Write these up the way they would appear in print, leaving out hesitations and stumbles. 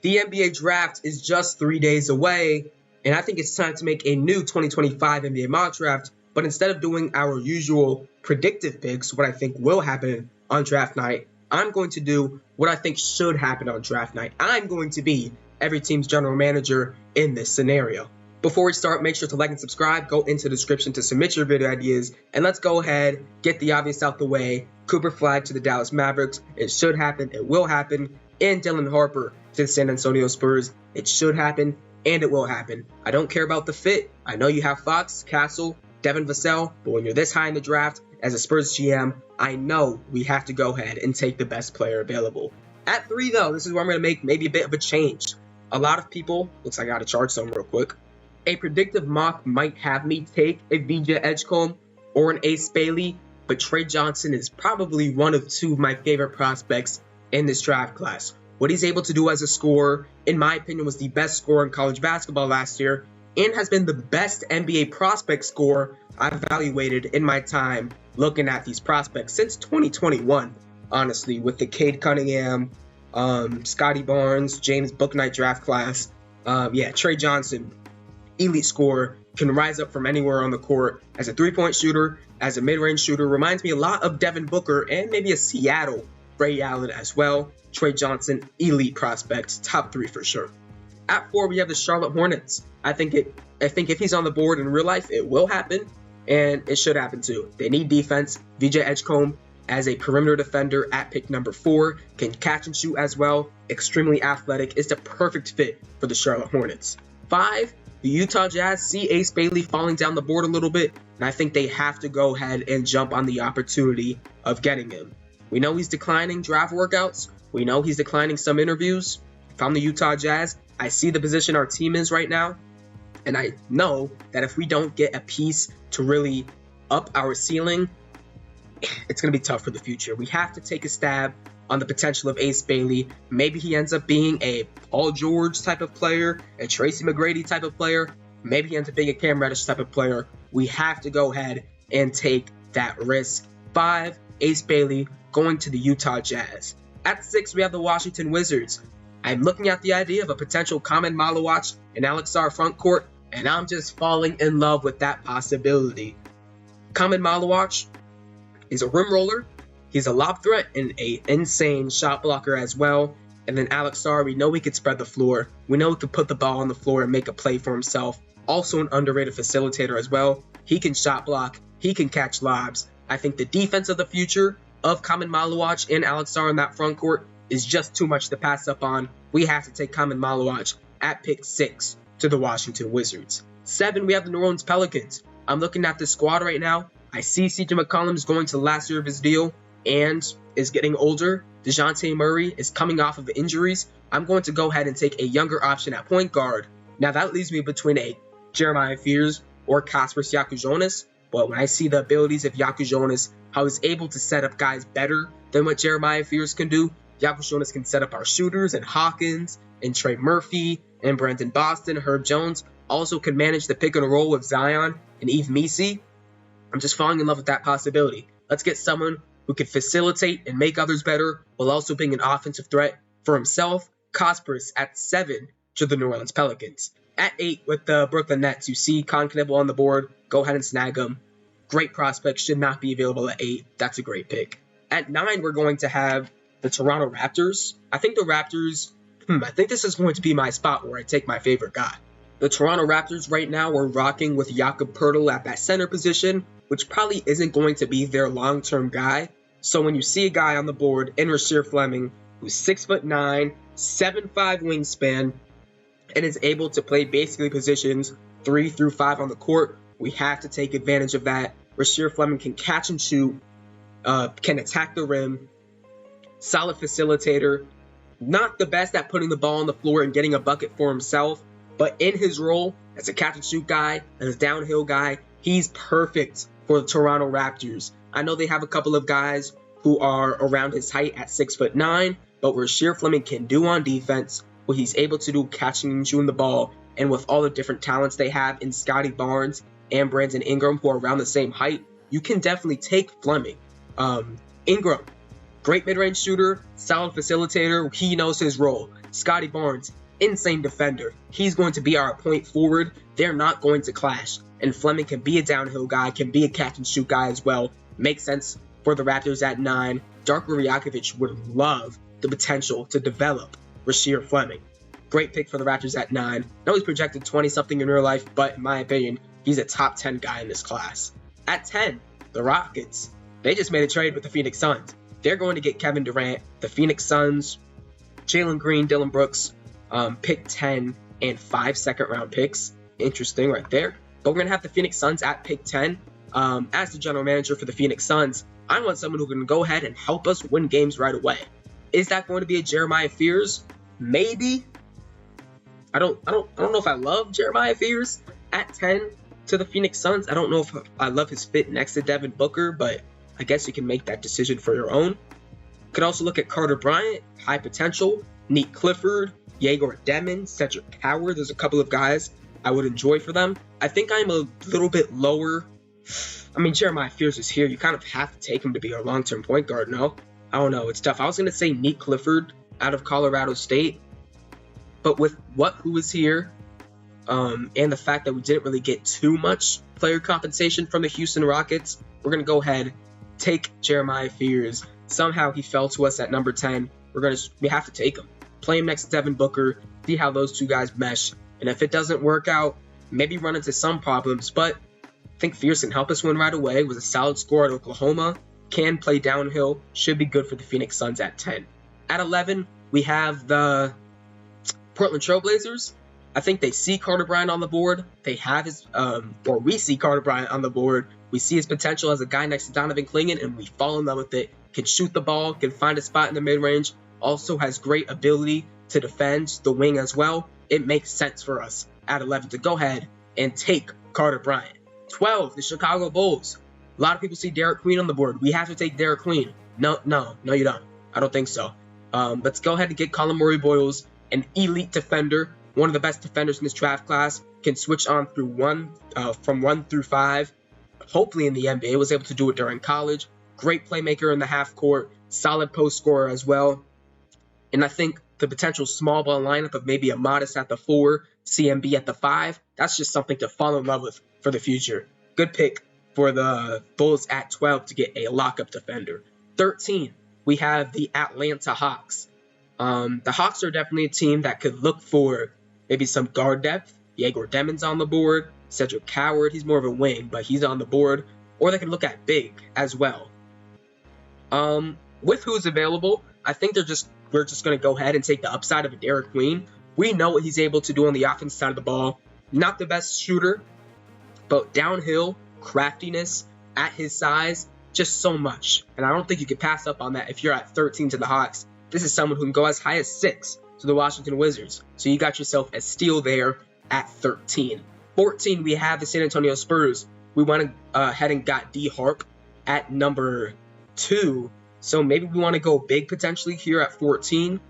The NBA draft is just 3 days away, and I think it's time to make a new 2025 NBA mock draft. But instead of doing our usual predictive picks, what I think will happen on draft night, I'm going to do what I think should happen on draft night. I'm going to be every team's general manager in this scenario. Before we start, make sure to like and subscribe, go into the description to submit your video ideas, and let's go ahead, get the obvious out the way. Cooper Flagg to the Dallas Mavericks. It should happen, it will happen. And Dylan Harper to the San Antonio Spurs. It should happen, and it will happen. I don't care about the fit. I know you have Fox, Castle, Devin Vassell, but when you're this high in the draft, as a Spurs GM, I know we have to go ahead and take the best player available. At 3, though, this is where I'm going to make maybe a bit of a change. A lot of people, looks like I got to charge some real quick. A predictive mock might have me take a VJ Edgecombe or an Ace Bailey, but Trey Johnson is probably one of 2 of my favorite prospects in this draft class. What he's able to do as a scorer, in my opinion, was the best scorer in college basketball last year and has been the best NBA prospect scorer I've evaluated in my time looking at these prospects since 2021, honestly, with the Cade Cunningham, Scotty Barnes, James Bouknight draft class. Trey Johnson, elite scorer, can rise up from anywhere on the court as a three-point shooter, as a mid-range shooter. Reminds me a lot of Devin Booker and maybe a Seattle Ray Allen as well. Trey Johnson, elite prospect, top 3 for sure. At 4, we have the Charlotte Hornets. I think if he's on the board in real life, it will happen, and it should happen too. They need defense. VJ Edgecombe as a perimeter defender at pick number 4, can catch and shoot as well. Extremely athletic, is the perfect fit for the Charlotte Hornets. 5, the Utah Jazz see Ace Bailey falling down the board a little bit, and I think they have to go ahead and jump on the opportunity of getting him. We know he's declining draft workouts. We know he's declining some interviews. If I'm the Utah Jazz, I see the position our team is right now, and I know that if we don't get a piece to really up our ceiling, it's going to be tough for the future. We have to take a stab on the potential of Ace Bailey. Maybe he ends up being a Paul George type of player, a Tracy McGrady type of player. Maybe he ends up being a Cam Reddish type of player. We have to go ahead and take that risk. 5, Ace Bailey going to the Utah Jazz. At 6, we have the Washington Wizards. I'm looking at the idea of a potential Khamed Maluach and Alex Sarr front court, and I'm just falling in love with that possibility. Khamed Maluach is a rim roller. He's a lob threat and an insane shot blocker as well. And then Alex Sarr, we know he could spread the floor. We know he could put the ball on the floor and make a play for himself. Also an underrated facilitator as well. He can shot block. He can catch lobs. I think the defense of the future of Khamed Maluach and Alex Sarr in that front court is just too much to pass up on. We have to take Khamed Maluach at pick 6 to the Washington Wizards. 7, we have the New Orleans Pelicans. I'm looking at this squad right now. I see CJ McCollum is going to the last year of his deal and is getting older. DeJounte Murray is coming off of injuries. I'm going to go ahead and take a younger option at point guard. Now that leaves me between a Jeremiah Fears or Kasper Jakujonas. But when I see the abilities of Jakujonas, how he's able to set up guys better than what Jeremiah Fears can do. Jakujonas can set up our shooters and Hawkins and Trey Murphy and Brandon Boston, Herb Jones. Also can manage the pick and roll with Zion and Yves Missi. I'm just falling in love with that possibility. Let's get someone who can facilitate and make others better while also being an offensive threat for himself. Kasper's at 7 to the New Orleans Pelicans. At 8 with the Brooklyn Nets, you see Con Knibble on the board. Go ahead and snag him. Great prospect, should not be available at 8. That's a great pick. At 9, we're going to have the Toronto Raptors. I think the Raptors, I think this is going to be my spot where I take my favorite guy. The Toronto Raptors right now are rocking with Jakob Poeltl at that center position, which probably isn't going to be their long-term guy. So when you see a guy on the board in Rasheer Fleming, who's 6'9", 7'5" wingspan, and is able to play basically positions 3 through 5 on the court, we have to take advantage of that. Rasheer Fleming can catch and shoot, can attack the rim, solid facilitator, not the best at putting the ball on the floor and getting a bucket for himself, but in his role as a catch and shoot guy, as a downhill guy, he's perfect for the Toronto Raptors. I know they have a couple of guys who are around his height at 6'9", but what Rasheer Fleming can do on defense, what he's able to do catching and shooting the ball, and with all the different talents they have in Scotty Barnes and Brandon Ingram, who are around the same height, you can definitely take Fleming. Ingram, great mid-range shooter, solid facilitator. He knows his role. Scotty Barnes, insane defender. He's going to be our point forward. They're not going to clash. And Fleming can be a downhill guy, can be a catch and shoot guy as well. Makes sense for the Raptors at 9. Darko Rajakovic would love the potential to develop Rasheer Fleming. Great pick for the Raptors at 9. I know he's projected 20-something in real life, but in my opinion, he's a top 10 guy in this class. At 10, the Rockets. They just made a trade with the Phoenix Suns. They're going to get Kevin Durant. The Phoenix Suns, Jalen Green, Dillon Brooks, pick 10 and 5 second-round picks. Interesting right there. But we're going to have the Phoenix Suns at pick 10. As the general manager for the Phoenix Suns, I want someone who can go ahead and help us win games right away. Is that going to be a Jeremiah Fears? Maybe. I don't know if I love Jeremiah Fears at 10 to the Phoenix Suns. I don't know if I love his fit next to Devin Booker, but I guess you can make that decision for your own. Could also look at Carter Bryant, high potential, Neek Clifford, Yegor Demon, Cedric Howard. There's a couple of guys I would enjoy for them. I think I'm a little bit lower. I mean, Jeremiah Fears is here. You kind of have to take him to be our long-term point guard, no? I don't know. It's tough. I was going to say Neek Clifford out of Colorado State. But with who is here, and the fact that we didn't really get too much player compensation from the Houston Rockets, we're going to go ahead, take Jeremiah Fears. Somehow he fell to us at number 10. We have to take him. Play him next to Devin Booker, see how those two guys mesh. And if it doesn't work out, maybe run into some problems. But I think Fears can help us win right away. Was a solid scorer at Oklahoma. Can play downhill. Should be good for the Phoenix Suns at 10. At 11, we have the Portland Trailblazers. I think they see Carter Bryant on the board. They have his, or we see Carter Bryant on the board. We see his potential as a guy next to Donovan Clingan, and we fall in love with it. Can shoot the ball, can find a spot in the mid-range. Also has great ability to defend the wing as well. It makes sense for us at 11 to go ahead and take Carter Bryant. 12, the Chicago Bulls. A lot of people see Derek Queen on the board. We have to take Derek Queen. No, you don't. I don't think so. Let's go ahead and get Colin Murray-Boyles, an elite defender, one of the best defenders in this draft class, can switch on through from 1 through 5. Hopefully in the NBA, was able to do it during college. Great playmaker in the half court, solid post scorer as well. And I think the potential small ball lineup of maybe a Modest at the 4, CMB at the 5, that's just something to fall in love with for the future. Good pick for the Bulls at 12 to get a lockup defender. 13, we have the Atlanta Hawks. The Hawks are definitely a team that could look for maybe some guard depth. Yegor Demon's on the board. Cedric Howard, he's more of a wing, but he's on the board. Or they can look at big as well. With who's available, I think we're just going to go ahead and take the upside of a Derek Queen. We know what he's able to do on the offense side of the ball. Not the best shooter, but downhill, craftiness, at his size, just so much. And I don't think you can pass up on that if you're at 13 to the Hawks. This is someone who can go as high as 6 to the Washington Wizards. So you got yourself a steal there at 13. 14, we have the San Antonio Spurs. We went ahead and got D Harp at number 2. So maybe we want to go big potentially here at 14.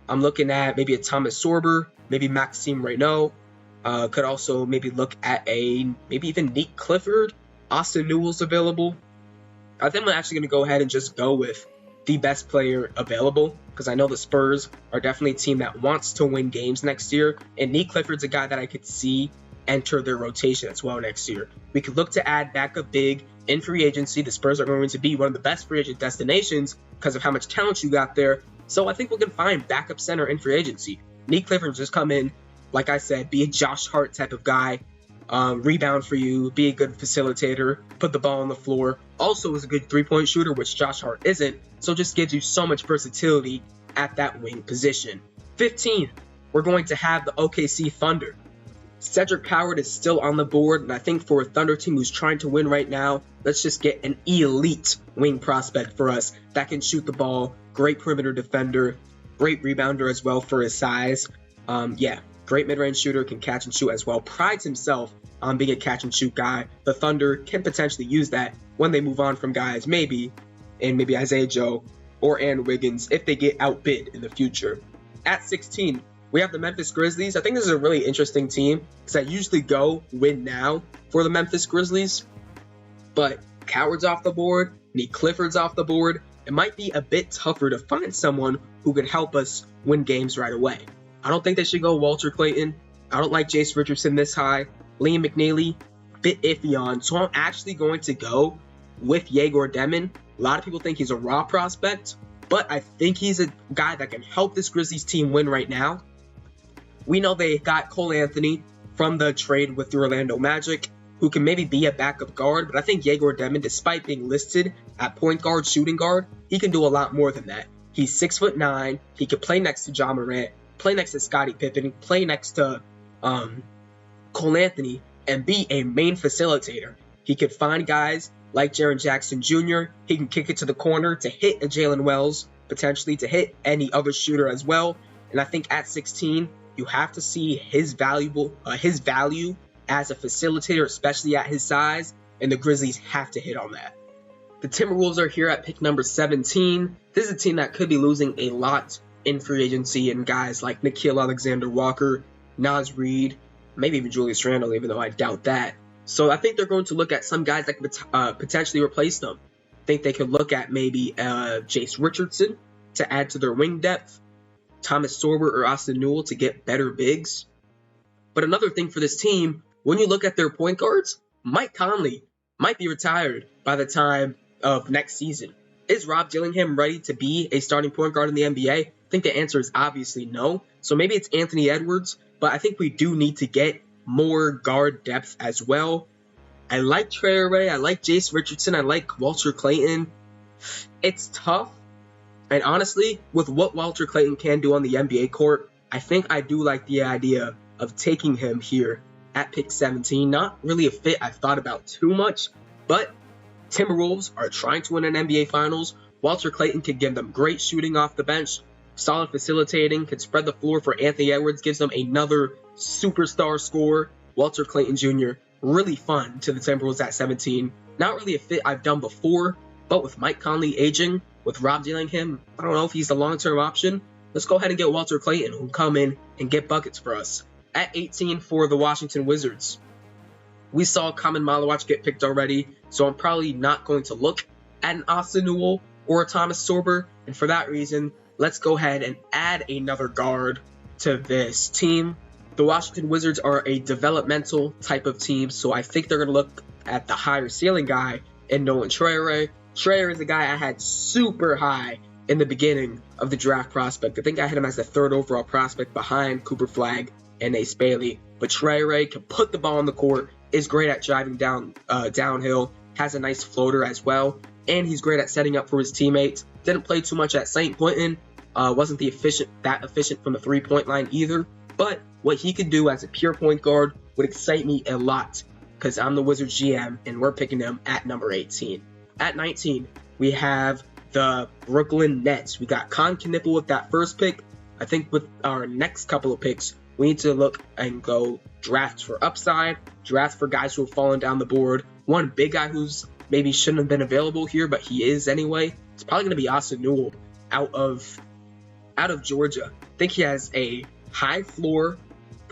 I'm looking at maybe a Thomas Sorber, maybe Maxime Reynaud. Could also maybe look at maybe even Neek Clifford. Austin Newell's available. I think I'm actually going to go ahead and just go with the best player available, because I know the Spurs are definitely a team that wants to win games next year, and Neek Clifford's a guy that I could see enter their rotation as well next year. We could look to add backup big in free agency. The Spurs are going to be one of the best free agent destinations because of how much talent you got there. So I think we can find backup center in free agency. Neek Clifford just come in, like I said, be a Josh Hart type of guy, rebound for you, be a good facilitator, put the ball on the floor. Also is a good three-point shooter, which Josh Hart isn't, so just gives you so much versatility at that wing position. 15, we're going to have the OKC Thunder. Cedric Howard is still on the board, and I think for a Thunder team who's trying to win right now, let's just get an elite wing prospect for us that can shoot the ball, great perimeter defender, great rebounder as well for his size. Great mid-range shooter, can catch and shoot as well, prides himself on being a catch and shoot guy. The Thunder can potentially use that when they move on from guys maybe Isaiah Joe or Aaron Wiggins if they get outbid in the future. At 16, we have the Memphis Grizzlies. I think this is a really interesting team because I usually go win now for the Memphis Grizzlies. But Coward's off the board. Neek Clifford's off the board. it might be a bit tougher to find someone who could help us win games right away. I don't think they should go Walter Clayton. I don't like Jace Richardson this high. Liam McNeely, bit iffy on. So I'm actually going to go with Yegor Demon. A lot of people think he's a raw prospect, but I think he's a guy that can help this Grizzlies team win right now. We know they got Cole Anthony from the trade with the Orlando Magic, who can maybe be a backup guard, but I think Yegor Demon, despite being listed at point guard, shooting guard, he can do a lot more than that. He's 6'9", he could play next to Ja Morant, play next to Scottie Pippen, play next to Cole Anthony, and be a main facilitator. He could find guys like Jaren Jackson Jr., he can kick it to the corner to hit a Jalen Wells, potentially to hit any other shooter as well, and I think at 16, you have to see his value as a facilitator, especially at his size, and the Grizzlies have to hit on that. The Timberwolves are here at pick number 17. This is a team that could be losing a lot in free agency, and guys like Nickeil Alexander-Walker, Naz Reid, maybe even Julius Randle, even though I doubt that. So I think they're going to look at some guys that could potentially replace them. I think they could look at maybe Jace Richardson to add to their wing depth, Thomas Sorber or Austin Newell to get better bigs. But another thing for this team, when you look at their point guards, Mike Conley might be retired by the time of next season. Is Rob Dillingham ready to be a starting point guard in the NBA? I think the answer is obviously no. So maybe it's Anthony Edwards, but I think we do need to get more guard depth as well. I like Trey Array, I like Jace Richardson, I like Walter Clayton. It's tough. And honestly, with what Walter Clayton can do on the NBA court, I think I do like the idea of taking him here at pick 17. Not really a fit I've thought about too much, but Timberwolves are trying to win an NBA Finals. Walter Clayton could give them great shooting off the bench, solid facilitating, could spread the floor for Anthony Edwards, gives them another superstar scorer. Walter Clayton Jr., really fun to the Timberwolves at 17. Not really a fit I've done before, but with Mike Conley aging, with Rob Dillingham, I don't know if he's the long-term option. Let's go ahead and get Walter Clayton, who will come in and get buckets for us. At 18 for the Washington Wizards, we saw Kamen Malawach get picked already, so I'm probably not going to look at an Austin Newell or a Thomas Sorber, and for that reason, let's go ahead and add another guard to this team. The Washington Wizards are a developmental type of team, so I think they're going to look at the higher ceiling guy in Nolan Traore. Traore is a guy I had super high in the beginning of the draft prospect. I think I had him as the 3rd overall prospect behind Cooper Flagg and Ace Bailey. But Traore can put the ball on the court, is great at driving downhill, has a nice floater as well, and he's great at setting up for his teammates. Didn't play too much at St. Quentin, wasn't that efficient from the three-point line either, but what he could do as a pure point guard would excite me a lot, because I'm the Wizards GM, and we're picking him at number 18. At 19, we have the Brooklyn Nets. We got Con Knipple with that first pick. I think with our next couple of picks, we need to look and go draft for upside, draft for guys who have fallen down the board. One big guy who's maybe shouldn't have been available here, but he is anyway. It's probably going to be Austin Newell out of Georgia. I think he has a high floor,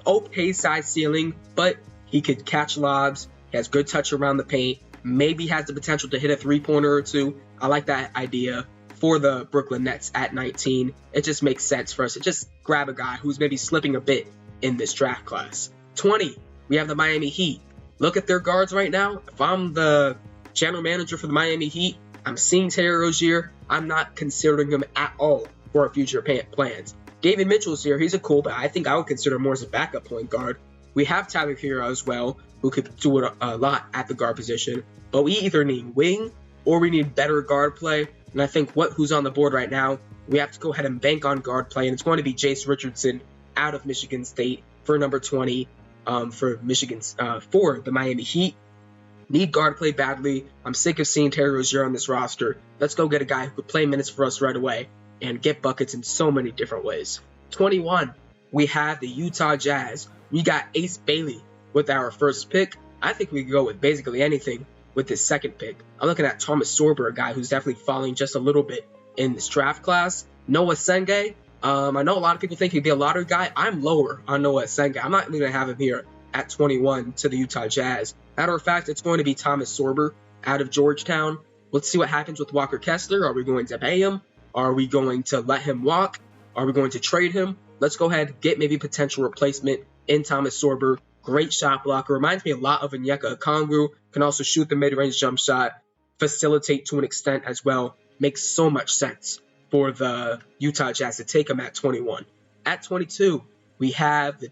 okay size ceiling, but he could catch lobs. He has good touch around the paint. Maybe has the potential to hit a three-pointer or two. I like that idea for the Brooklyn Nets at 19. It just makes sense for us to just grab a guy who's maybe slipping a bit in this draft class. 20, we have the Miami Heat. Look at their guards right now. If I'm the general manager for the Miami Heat, I'm seeing Terry Rozier. I'm not considering him at all for our future plans. David Mitchell's here. He's a cool, but I think I would consider more as a backup point guard. We have Tyler Hero as well, who could do it a lot at the guard position. But we either need wing or we need better guard play. And I think who's on the board right now, we have to go ahead and bank on guard play. And it's going to be Jace Richardson out of Michigan State for number 20 for the Miami Heat. Need guard play badly. I'm sick of seeing Terry Rozier on this roster. Let's go get a guy who could play minutes for us right away and get buckets in so many different ways. 21, we have the Utah Jazz. We got Ace Bailey with our first pick. I think we could go with basically anything with this second pick. I'm looking at Thomas Sorber, a guy who's definitely falling just a little bit in this draft class. Noah Senge, I know a lot of people think he'd be a lottery guy. I'm lower on Noah Senge. I'm not even going to have him here at 21 to the Utah Jazz. Matter of fact, it's going to be Thomas Sorber out of Georgetown. Let's see what happens with Walker Kessler. Are we going to pay him? Are we going to let him walk? Are we going to trade him? Let's go ahead and get maybe potential replacement in Thomas Sorber. Great shot blocker. Reminds me a lot of Onyeka Okongwu. Can also shoot the mid-range jump shot. Facilitate to an extent as well. Makes so much sense for the Utah Jazz to take him at 21. At 22, we have the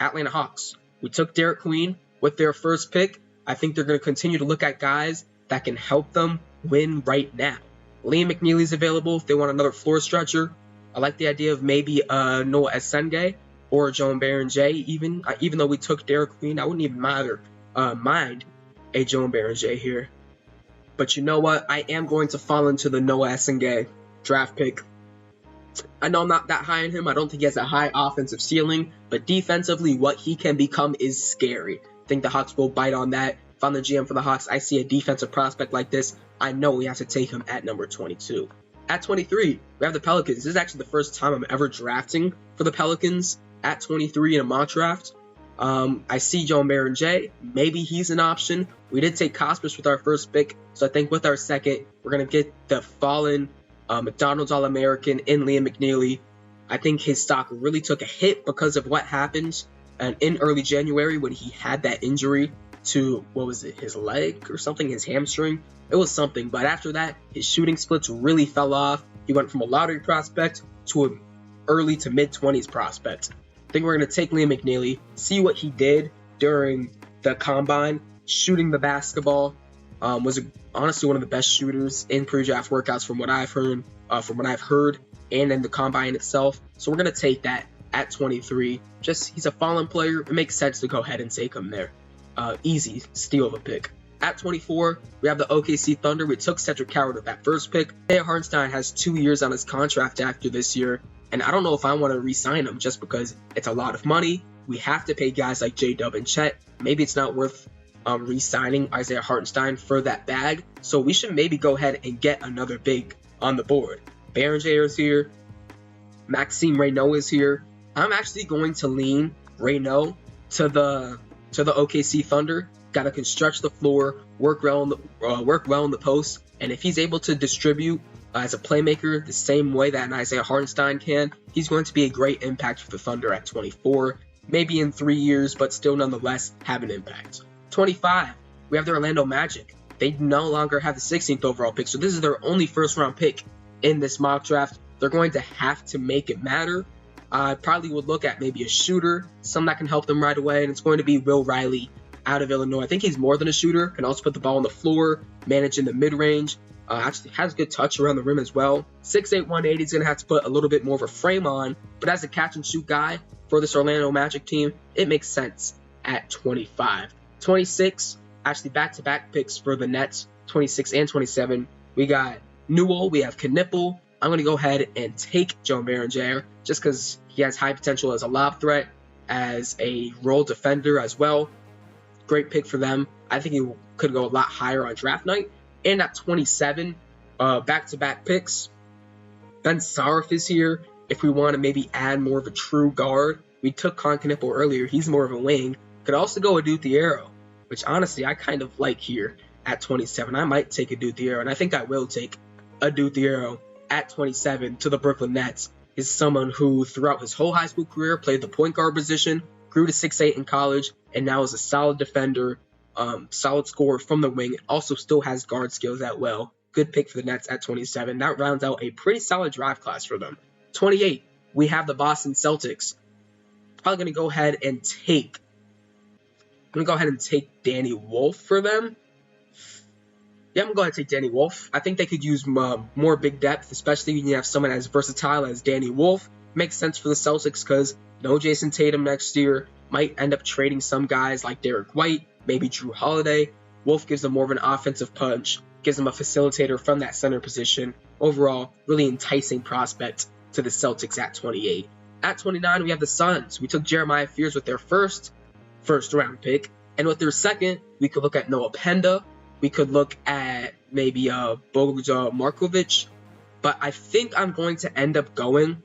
Atlanta Hawks. We took Derek Queen with their first pick. I think they're going to continue to look at guys that can help them win right now. Liam McNeely's available if they want another floor stretcher. I like the idea of maybe Noah Esenge or Joan Barron-Jay even though we took Derek Queen, I wouldn't even mind a Joan Barron-Jay here. But you know what? I am going to fall into the Noah Esenge draft pick. I know I'm not that high on him. I don't think he has a high offensive ceiling, but defensively, what he can become is scary. I think the Hawks will bite on that. If I'm the GM for the Hawks, I see a defensive prospect like this, I know we have to take him at number 22. At 23, we have the Pelicans. This is actually the first time I'm ever drafting for the Pelicans at 23 in a mock draft. I see Joan Barron-Jay. Maybe he's an option. We did take Costas with our first pick, so I think with our second, we're going to get the fallen McDonald's All-American in Liam McNeely. I think his stock really took a hit because of what happened in early January when he had that injury to, his leg or something, his hamstring. It was something, but after that, his shooting splits really fell off. He went from a lottery prospect to an early to mid-20s prospect. I think we're going to take Liam McNeely, see what he did during the combine, shooting the basketball. Was honestly one of the best shooters in pre-draft workouts from what I've heard, and in the combine itself. So we're going to take that at 23. He's a fallen player. It makes sense to go ahead and take him there. Easy steal of a pick. At 24, we have the OKC Thunder. We took Cedric Howard with that first pick. Isaiah Hartenstein has 2 years on his contract after this year, and I don't know if I want to re-sign him just because it's a lot of money. We have to pay guys like J-Dub and Chet. Maybe it's not worth re-signing Isaiah Hartenstein for that bag, so we should maybe go ahead and get another big on the board. Barron-Jay is here. Maxime Reynaud is here. I'm actually going to lean Reynaud to the OKC Thunder. Got to construct the floor, work well in the post, and if he's able to distribute as a playmaker the same way that an Isaiah Hartenstein can, he's going to be a great impact for the Thunder at 24. Maybe in 3 years, but still nonetheless have an impact. 25, we have the Orlando Magic. They no longer have the 16th overall pick, so this is their only first-round pick in this mock draft. They're going to have to make it matter. I probably would look at maybe a shooter, someone that can help them right away, and it's going to be Will Riley out of Illinois. I think he's more than a shooter, can also put the ball on the floor, manage in the mid-range, actually has good touch around the rim as well. 6'8", 180, he's going to have to put a little bit more of a frame on, but as a catch-and-shoot guy for this Orlando Magic team, it makes sense at 25. 26, actually back-to-back picks for the Nets, 26 and 27. We got Newell, we have Knipple. I'm going to go ahead and take Joan Barron-Jay just because he has high potential as a lob threat, as a role defender as well. Great pick for them. I think he could go a lot higher on draft night. And at 27, back-to-back picks. Ben Sarif is here. If we want to maybe add more of a true guard, we took Con Knipple earlier. He's more of a wing. Could also go Adou Thiero, which honestly I kind of like here at 27. I might take Adou Thiero, and I think I will take Adou Thiero at 27 to the Brooklyn Nets. Is someone who throughout his whole high school career played the point guard position, grew to 6'8" in college, and now is a solid defender, solid scorer from the wing, also still has guard skills as well. Good pick for the Nets at 27. That rounds out a pretty solid draft class for them. 28, we have the Boston Celtics. Probably going to go ahead and take Danny Wolf for them. Yeah, I'm going to take Danny Wolf. I think they could use more big depth, especially when you have someone as versatile as Danny Wolf. Makes sense for the Celtics because no Jason Tatum next year. Might end up trading some guys like Derek White, maybe Drew Holiday. Wolf gives them more of an offensive punch, gives them a facilitator from that center position. Overall, really enticing prospect to the Celtics at 28. At 29, we have the Suns. We took Jeremiah Fears with their first round pick, and with their second, we could look at Noah Penda. We could look at maybe Bojan Markovic, but I think I'm going to end up going.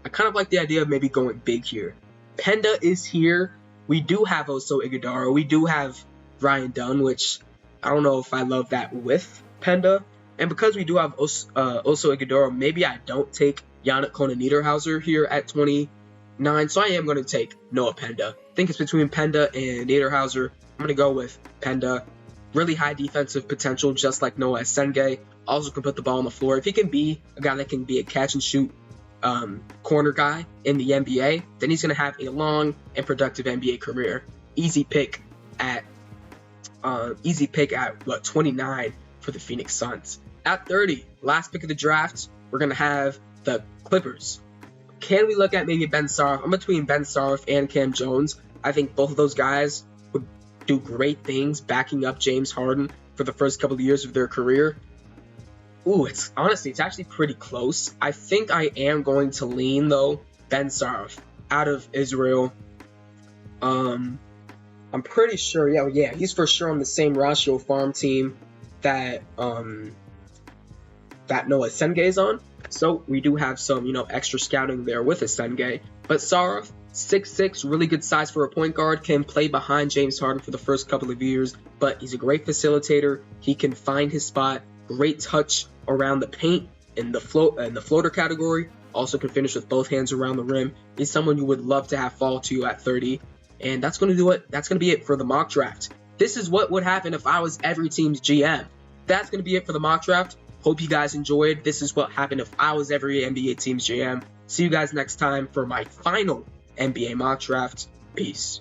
I kind of like the idea of maybe going big here. Penda is here. We do have Oso Ighodaro. We do have Ryan Dunn, which I don't know if I love that with Penda. And because we do have Oso Ighodaro, maybe I don't take Yannick Kona Niederhauser here at 29. So I am going to take Noah Penda. I think it's between Penda and Niederhauser. I'm going to go with Penda. Really high defensive potential, just like Noah Senge. Also can put the ball on the floor. If he can be a guy that can be a catch and shoot corner guy in the NBA, then he's going to have a long and productive NBA career. Easy pick at 29 for the Phoenix Suns. At 30, last pick of the draft, we're going to have the Clippers. Can we look at maybe Ben Saroff? I'm between Ben Saroff and Cam Jones. I think both of those guys would do great things backing up James Harden for the first couple of years of their career. Ooh, it's actually pretty close. I think I am going to lean, though, Ben Saroff out of Israel. I'm pretty sure, yeah, he's for sure on the same Ratio farm team that Noah Senge is on. So we do have some, extra scouting there with a Senge. But Saroff, 6'6", really good size for a point guard, can play behind James Harden for the first couple of years, but he's a great facilitator. He can find his spot, great touch around the paint in the floater category. Also can finish with both hands around the rim. He's someone you would love to have fall to you at 30. And that's going to do it. That's going to be it for the mock draft. This is what would happen if I was every team's GM. That's going to be it for the mock draft. Hope you guys enjoyed. This is what happened if I was every NBA team's GM. See you guys next time for my final NBA mock draft. Peace.